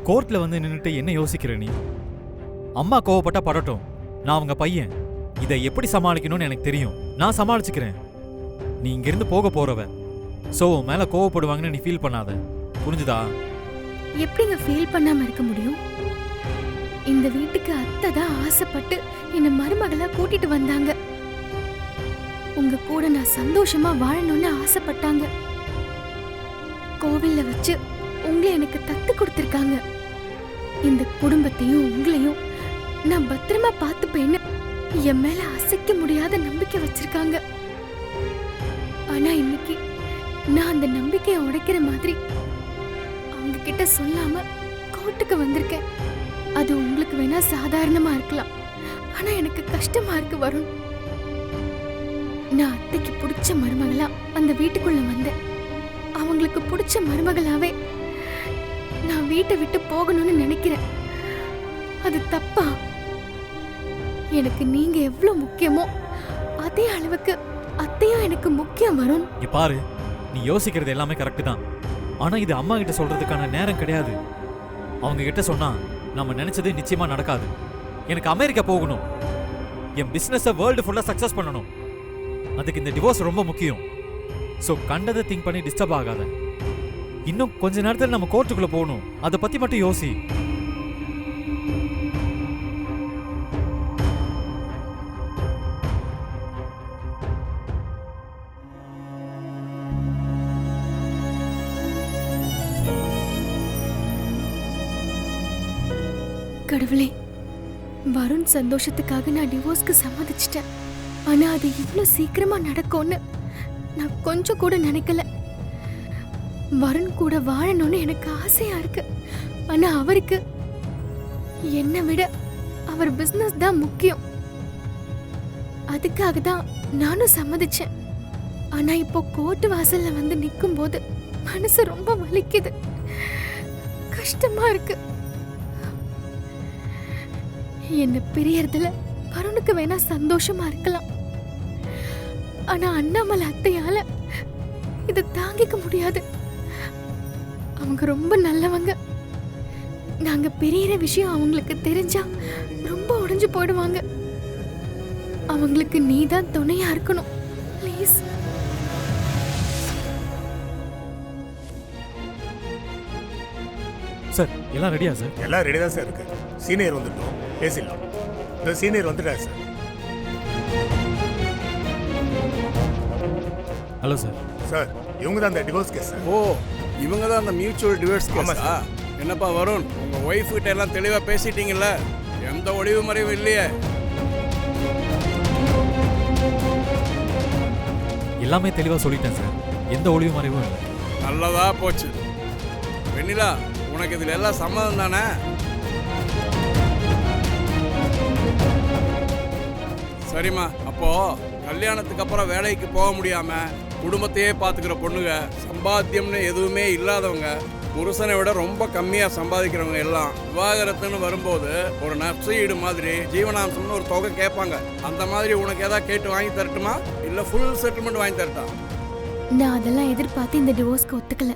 கோர்ட்ல வந்து நின்னுட்டு என்ன யோசிக்கிற நீ? அம்மா கோவப்பட்டா படட்டும், நான் அவங்க பையன். இதை எப்படி சமாளிக்கணும்னு எனக்கு தெரியும். நான் சமாளிச்சுக்கிறேன். நீ இங்கிருந்து போக போறவ. சோ உன் மேல கோவப்படுவாங்கன்னு நீ ஃபீல் பண்ணாத. புரிஞ்சுதா? எப்படிங்க ஃபீல் பண்ணாம இருக்க முடியும்? இந்த வீட்டுக்கு அத்தை தான் ஆசைப்பட்டு என்ன மருமகளா கூட்டிட்டு வந்தாங்க. உங்க கூட நான் சந்தோஷமா வாழணும்னு ஆசைப்பட்டாங்க. கோவில்ல வச்சு உங்களை எனக்கு தத்து கொடுத்திருக்காங்க. இந்த குடும்பத்தையும் உங்களையும் நான் பத்திரமா பார்த்துப்பேன்னு என் மேல அசைக்க முடியாத நம்பிக்கை வச்சிருக்காங்க. ஆனா இன்னைக்கு நான் அந்த நம்பிக்கையை உடைக்கிற மாதிரி அவங்க கிட்ட சொல்லாம கோர்ட்டுக்கு வந்திருக்கேன். அது உங்களுக்கு வேணா சாதாரணமா இருக்கலாம், ஆனா எனக்கு கஷ்டமா இருக்கு வருண். நான் அத்தைக்கு பிடிச்ச மருமகளா அந்த வீட்டுக்குள்ள வந்தேன். அவங்களுக்கு பிடிச்ச மருமகளாவே நான் வீட்டை விட்டு போகணும்னு நினைக்கிறேன். அது தப்பா? எனக்கு நீங்க எவ்வளவு முக்கியமோ அதே அளவுக்கு அத்தையும் எனக்கு முக்கியம் வருண். இங்க பாரு, நீ யோசிக்கிறது எல்லாமே கரெக்ட் தான். ஆனா இது அம்மா கிட்ட சொல்றதுக்கான நேரம் கிடையாது. அவங்க கிட்ட சொன்னா நம்ம நினைச்சது நிச்சயமா நடக்காது. எனக்கு அமெரிக்கா போகணும். என் பிசினஸை வேர்ல்டு ஃபுல்லா சக்சஸ் பண்ணணும். அதுக்கு இந்த டிவோர்ஸ் ரொம்ப முக்கியம். சோ கண்டதை திங்க் பண்ணி டிஸ்டர்ப் ஆகாத. இன்னும் கொஞ்ச நேரத்துல நம்ம கோர்ட்டுக்குள்ள போகணும். அதை பத்தி மட்டும் யோசி. கடவுளே, வருண் சந்தோஷத்துக்காக நான் டிவோர்ஸ்க்கு சம்மதிச்சிட்டேன். ஆனா அது இவ்வளவு சீக்கிரமா நடக்கும்னு நான் கொஞ்சம் கூட நினைக்கல. வருண் கூட வாழணும்னு எனக்கு ஆசையா இருக்கு. ஆனா அவருக்கு என்னை விட அவர் பிசினஸ் தான் முக்கியம். அதுக்காக தான் நானும் சம்மதிச்சேன். ஆனா இப்போ கோர்ட்டு வாசல்ல வந்து நிக்கும் போது மனசு ரொம்ப வலிக்குது, கஷ்டமா இருக்கு. என்ன பிரியறதுல வருணுக்கு வேணா சந்தோஷமா இருக்கலாம், ஆனா அண்ணாமலை அத்தையால இதை தாங்கிக்க முடியாது. அவங்க ரொம்ப நல்லவங்க. நாங்க பிரியற விஷயம் அவங்களுக்கு தெரிஞ்சா ரொம்ப உடைஞ்சு போயிடுவாங்க. அவங்களுக்கு நீதான் துணையா இருக்கணும், ப்ளீஸ். சார் எல்லாம் ரெடியா சார்? எல்லாம் ரெடி தான் சார் இருக்கு. சீனியர் வந்துட்டோம், பேசிடலாம். இந்த சீனியர் வந்துட்டார் சார். Hello sir. சார் இவங்க தான் அந்த டிவோர்ஸ் கேஸ் சார். ஓ, இவங்க தான் அந்த மியூச்சுவல் டிவோர்ஸ் கேஸா? என்னப்பா வருண், உங்க ஒய்ஃப் கிட்ட எல்லாம் தெளிவா பேசிட்டீங்கல்ல? எந்த ஒளிவு மறைவும் இல்லையே? எல்லாமே தெளிவா சொல்லிட்டேன் சார். எந்த ஒளிவு மறைவும் இல்லை. நல்லதா போச்சு. வெண்ணிலா, உனக்கு இதுல எல்லாம் சம்மதம் தானே? சரிம்மா, அப்போ கல்யாணத்துக்கு அப்புறம் வேலைக்கு போக முடியாம குடும்பத்தையே பார்த்துக்கிற பொண்ணுங்க, சம்பாத்தியம்னு எதுவுமே இல்லாதவங்க, புருஷனை விட ரொம்ப கம்மியா சம்பாதிக்கிறவங்க எல்லாம் விவாகரத்துன்னு வரும்போது ஒரு நஷ்டஈடு மாதிரி ஜீவனாம்சம்னு ஒரு தொகை கேட்பாங்க. அந்த மாதிரி உனக்கு ஏதாவது கேட்டு வாங்கி தரட்டுமா, இல்ல ஃபுல் செட்டில்மெண்ட் வாங்கி தரட்டா? நான் அதெல்லாம் எதிர்பார்த்து இந்த டிவோர்ஸ்க்கு ஒத்துக்கல.